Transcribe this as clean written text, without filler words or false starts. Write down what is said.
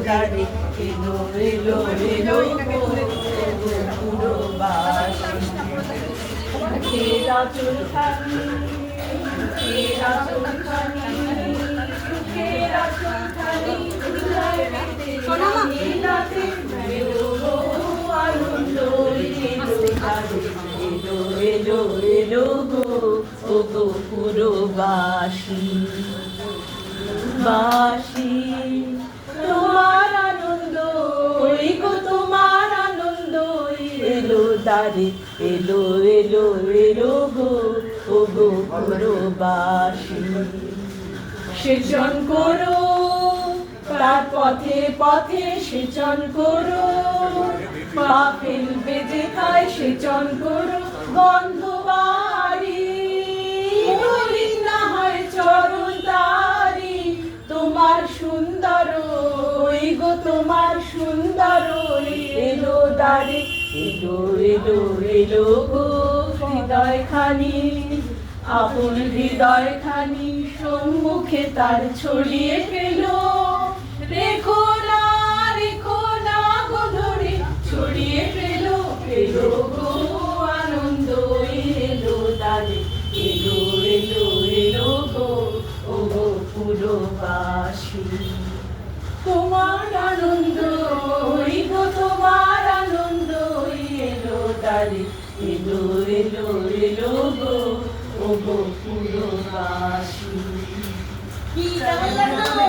তারে এলো এলো এলো পুরবাসী চুলখানি চুলখানি আনন্দ এলো এলো এলো গো পুরবাসী বাসী তোমার আনন্দ গো তোমার আনন্দ এলো দ্বারে এলো এলো এলো গো পুরবাসী সেচন করো তার পথে পথে সেচন করো পা ফেলবে যেথায় সেচন করো গন্ধ বাড়ি মলিন না হয় চরণ তারি তোমার সুন্দর গো তোমার সুন্দর এলো দ্বারে এলো এলো এলো গো হৃদয় খানি আপন হৃদয় খানি সম্মুখে তার ছড়িয়ে ফেলো রেখো না গো ধরে ছড়িয়ে ফেলো ফেলো গো আনন্দ এলো তারে এলো এলো এলো গো পুরবাসী তোমার আনন্দ গো তোমার আনন্দ এলো তারে এলো এলো এলো গো পুরবাসী কি কেমন লাগলো?